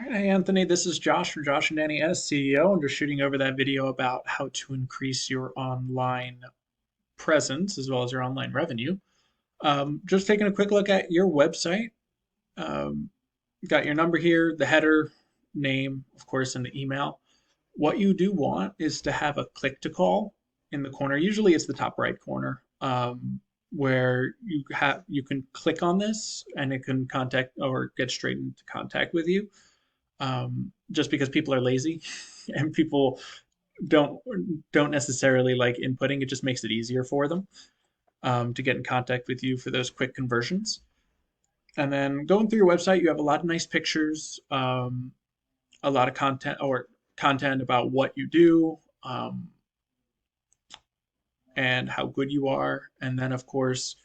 All right, hey Anthony, this is Josh from Josh and Danny Seo. I'm just shooting over that video about how to increase your online presence as well as your online revenue. Just taking a quick look at your website. Um, got your number here, the header, name, of course, and the email. What you do want is to have a click to call in the corner. Usually it's the top right corner, where you can click on this and it can contact or get straight into contact with you, just because people are lazy and people don't don't necessarily like inputting. It just makes it easier for them, to get in contact with you for those quick conversions. And then going through your website, you have a lot of nice pictures, a lot of content about what you do, and how good you are. And then, of course,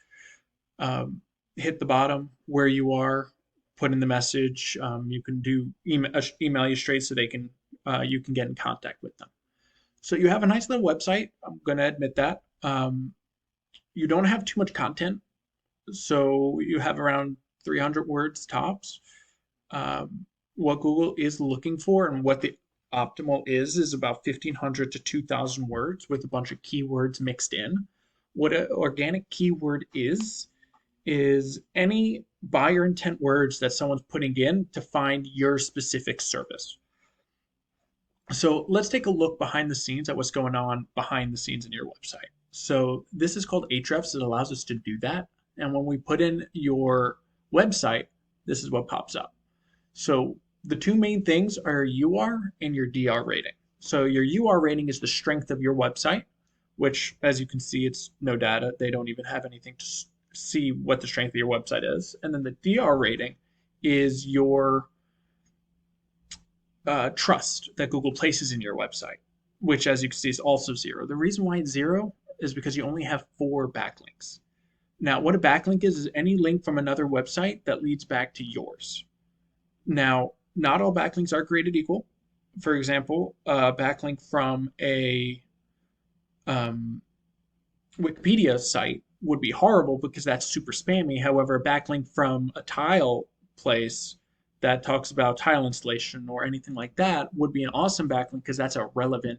hit the bottom where you are, put in the message. You can do email you straight so they can you can get in contact with them. So you have a nice little website. I'm going to admit that. You don't have too much content, so you have around 300 words tops. What Google is looking for and what the optimal is about 1,500 to 2,000 words with a bunch of keywords mixed in. What an organic keyword is any buyer intent words that someone's putting in to find your specific service. So let's take a look behind the scenes at what's going on behind the scenes in your website. So this is called Ahrefs. It allows us to do that. And when we put in your website, this is what pops up. So the two main things are your UR and your DR rating. So your UR rating is the strength of your website, which, as you can see, it's no data. They don't even have anything to see what the strength of your website is. And then the DR rating is your trust that Google places in your website, which, as you can see, is also zero. The reason why it's zero is because you only have 4 backlinks. Now, what a backlink is any link from another website that leads back to yours. Now, not all backlinks are created equal. For example, a backlink from a Wikipedia site would be horrible because that's super spammy. However, a backlink from a tile place that talks about tile installation or anything like that would be an awesome backlink because that's a relevant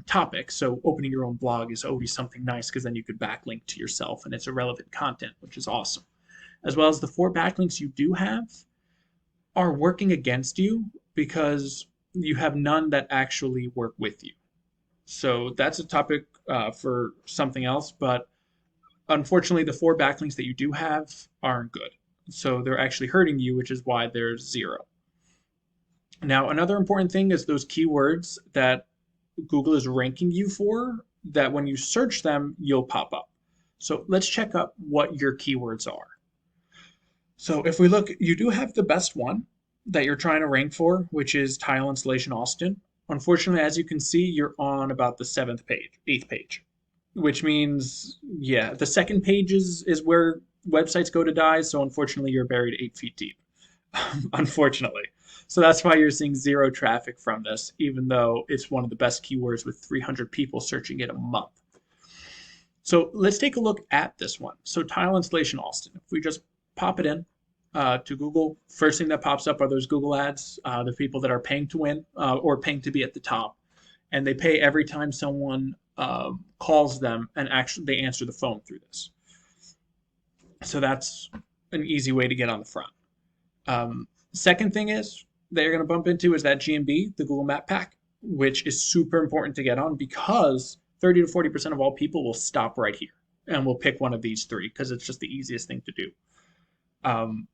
topic. So opening your own blog is always something nice because then you could backlink to yourself and it's a relevant content, which is awesome. As well as the 4 backlinks you do have are working against you because you have none that actually work with you. So that's a topic for something else, but unfortunately, the 4 backlinks that you do have aren't good. So they're actually hurting you, which is why there's 0. Now, another important thing is those keywords that Google is ranking you for, that when you search them, you'll pop up. So let's check up what your keywords are. So if we look, you do have the best one that you're trying to rank for, which is Tile Installation Austin. Unfortunately, as you can see, you're on about the 7th page, 8th page, which means, yeah, the second page is where websites go to die. So unfortunately, you're buried 8 feet deep, unfortunately. So that's why you're seeing 0 traffic from this, even though it's one of the best keywords with 300 people searching it a month. So let's take a look at this one. So Tile Installation Austin, if we just pop it in to Google, first thing that pops up are those Google ads, the people that are paying to win or paying to be at the top. And they pay every time someone calls them and actually they answer the phone through this. So that's an easy way to get on the front. Second thing is that you're going to bump into is that GMB, the Google Map Pack, which is super important to get on because 30 to 40% of all people will stop right here and will pick one of these 3 because it's just the easiest thing to do.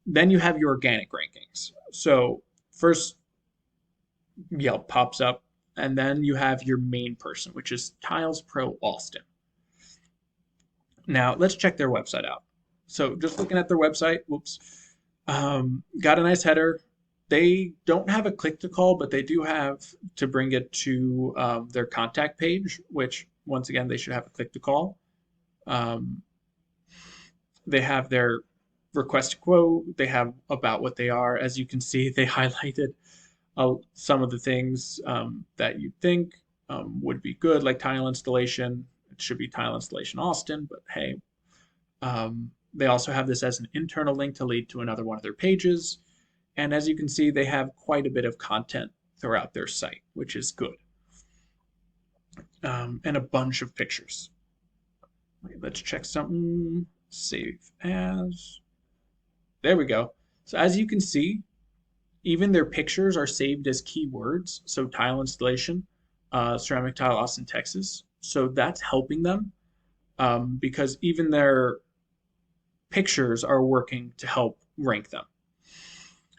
Then you have your organic rankings. So first, Yelp pops up, and then you have your main person, which is Tiles Pro Austin. Now let's check their website out. So just looking at their website, got a nice header. They don't have a click to call, but they do have to bring it to their contact page, which once again, they should have a click to call. They have their request a quote. They have about what they are. As you can see, they highlighted some of the things that you think would be good, like tile installation. It should be Tile Installation Austin, but hey. They also have this as an internal link to lead to another one of their pages. And as you can see, they have quite a bit of content throughout their site, which is good, and a bunch of pictures. Let's check something. Save as. There we go. So as you can see, even their pictures are saved as keywords. So tile installation, ceramic tile, Austin, Texas. So that's helping them because even their pictures are working to help rank them.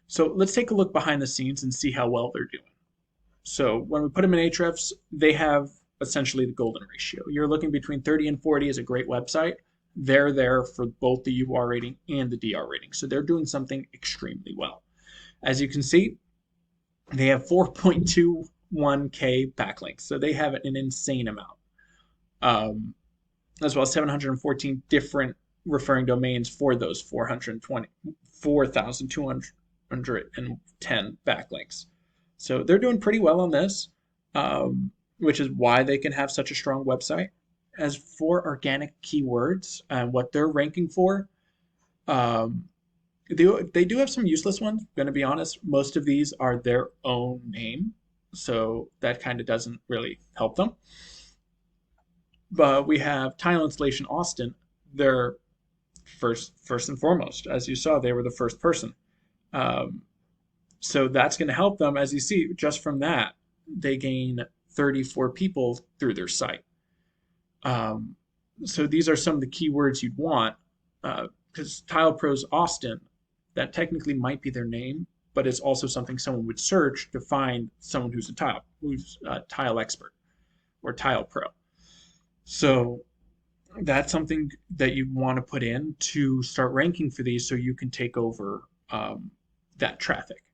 So let's take a look behind the scenes and see how well they're doing. So when we put them in Ahrefs, they have essentially the golden ratio. You're looking between 30 and 40 is a great website. They're there for both the UR rating and the DR rating. So they're doing something extremely well. As you can see, they have 4.21K backlinks. So they have an insane amount. As well as 714 different referring domains for those 4,210 backlinks. So they're doing pretty well on this, which is why they can have such a strong website. As for organic keywords and what they're ranking for, they do have some useless ones. I'm going to be honest, most of these are their own name, so that kind of doesn't really help them. But we have Tile Installation Austin. They're first and foremost. As you saw, they were the first person. So that's going to help them. As you see, just from that, they gain 34 people through their site. So these are some of the keywords you'd want, because Tile Pros Austin, that technically might be their name, but it's also something someone would search to find someone who's a tile expert or tile pro. So that's something that you want to put in to start ranking for these, so you can take over that traffic.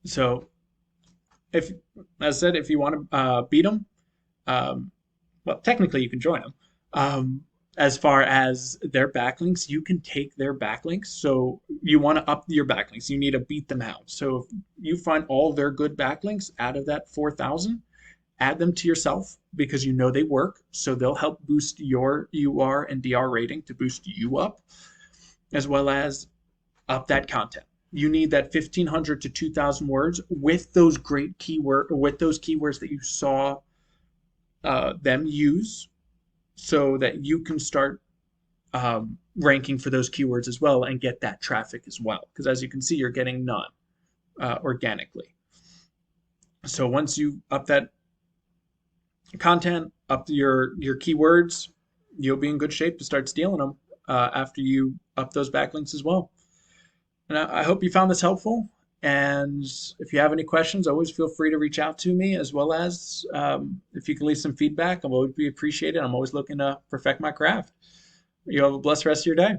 So, as I said, if you want to beat them, well, technically you can join them. As far as their backlinks, you can take their backlinks. So you want to up your backlinks. You need to beat them out. So if you find all their good backlinks out of that 4,000, add them to yourself because you know they work. So they'll help boost your UR and DR rating to boost you up, as well as up that content. You need that 1,500 to 2,000 words with those great keywords that you saw them use, so that you can start ranking for those keywords as well and get that traffic as well. Because as you can see, you're getting none organically. So once you up that content, up your keywords, you'll be in good shape to start stealing them after you up those backlinks as well. And I hope you found this helpful. And if you have any questions, always feel free to reach out to me, as well as if you can leave some feedback, I'll always be appreciated. I'm always looking to perfect my craft. You have a blessed rest of your day.